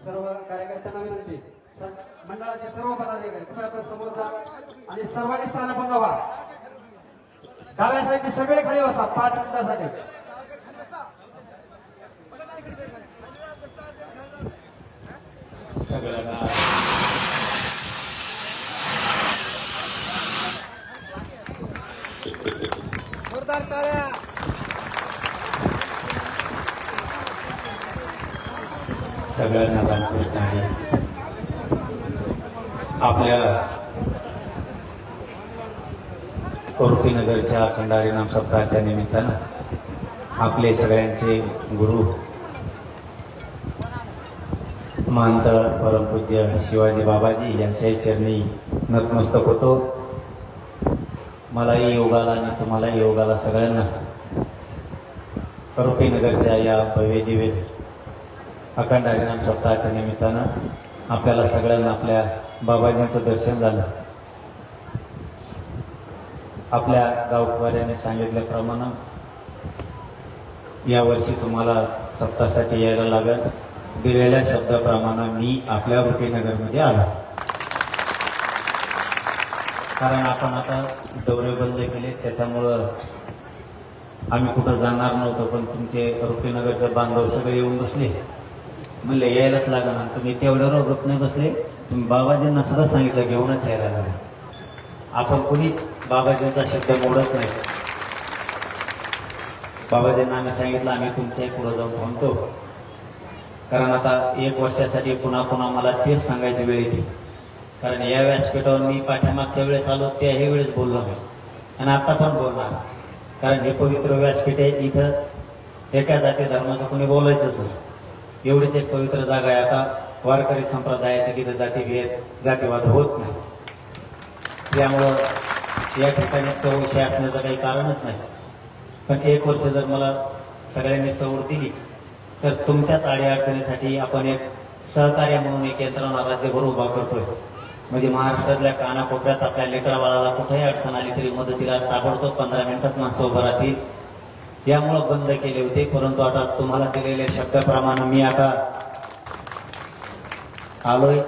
सर्व कार्यकर्त्यांना विनंती, मंडळाचे सर्व पदाधिकारी तुम्ही आपल्या समोर जा आणि सर्वांनी स्थान बनवा. डाव्या साईडचे सगळे खाली बसा 5 मिनिटांसाठी. सगळ्यांना जोरदार टाळ्या. सगळ्यांना रामकृष्ण आहे. आपल्या कोरपीनगरच्या अखंड हरिनाम सप्ताहाच्या निमित्तानं आपले सगळ्यांचे गुरु महंत परमपूज्य शिवाजी बाबाजी यांच्याही चरणी नतमस्तक होतो. मलाही योगाला आणि तुम्हालाही योगाला सगळ्यांना कोरपीनगरच्या या भव्य दिव्य अखंड हरिनाम सप्ताहाच्या निमित्तानं आपल्याला सगळ्यांना आपल्या बाबाजींचं दर्शन झालं. आपल्या गावकऱ्याने सांगितल्याप्रमाणे यावर्षी तुम्हाला सप्ताहासाठी यायला लागेल. दिलेल्या शब्दाप्रमाणे मी आपल्या रुपीनगरमध्ये आलो. कारण आपण आता दौरे बंद केले, त्याच्यामुळं आम्ही कुठं जाणार नव्हतो. पण तुमचे रुपीनगरचे बांधव सगळे येऊन बसले, म्हणले यायलाच लागणार. तुम्ही तेवढ्यावर गप नाही बसले, तुम्ही बाबाजींना सुद्धा सांगितलं घेऊनच यायला लागला. आपण कुणीच बाबाजींचा शब्द मोडत नाही. बाबाजींना आम्ही सांगितलं आम्ही तुमच्याही पुढे जाऊन थांबतो. कारण आता 1 वर्षासाठी पुन्हा पुन्हा मला तेच सांगायची वेळ येते. कारण या व्यासपीठावर मी पाठीमागच्या वेळेस आलो त्याही वेळेस बोललो नाही आणि आता पण बोलणार. कारण हे पवित्र व्यासपीठ आहे, इथं एका जाती धर्माचं कोणी बोलायचंच नाही. एवढीच एक पवित्र जागा आहे. आता वारकरी संप्रदायाचे तिथं जातीवाद होत नाही. त्यामुळं या ठिकाणी तो विषय असण्याचं काही कारणच नाही. पण 1 वर्ष जर मला सगळ्यांनी सवड दिली तर तुमच्याच अडीअडचणीसाठी आपण एक सहकार्य म्हणून एक यंत्रणा राज्यभर उभा करतोय. म्हणजे महाराष्ट्रातल्या कानाकोपऱ्यात आपल्या लेकराबाळाला कुठेही अडचण आली तरी मदतीला ताबडतोब 15 मिनिटात माणसं उभं राहतील. यामुळं बंद केले होते. परंतु आता तुम्हाला दिलेल्या शब्दाप्रमाणे मी आता आलोय.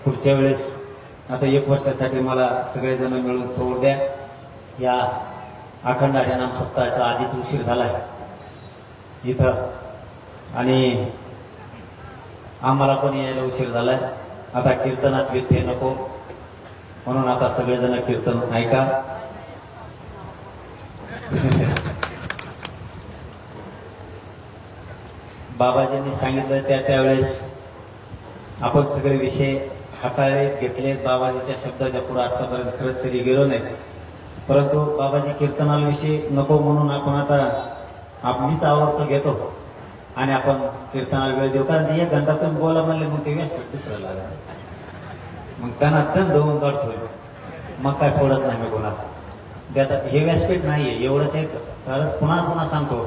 पुढच्या वेळेस आता 1 वर्षासाठी मला सगळेजण मिळून सोड द्या. या अखंड हरिनाम सप्ताहाचा आधीच उशीर झालाय इथं आणि आम्हाला पण यायला उशीर झालाय. आता कीर्तनात व्यत्यय नको म्हणून आता सगळेजण कीर्तन ऐका. बाबाजींनी सांगितलं त्यावेळेस आपण सगळे विषय हाताळले घेतले. बाबाजीच्या शब्दाच्या पुढे आतापर्यंत खरंच कधी गेलो नाही. परंतु बाबाजी कीर्तनाविषयी नको म्हणून आपण आता मीच आवडतं घेतो आणि आपण कीर्तनाला वेळ देऊ. कारण 1 घंटा तुम्ही बोला म्हणले मग ते व्यासपीठ दुसरं लागला. मग त्यांना तण धुवून काढतोय. मग काय सोडत नाही मी कोणाला. त्यात हे व्यासपीठ नाहीये एवढंच एक खरंच पुन्हा सांगतो.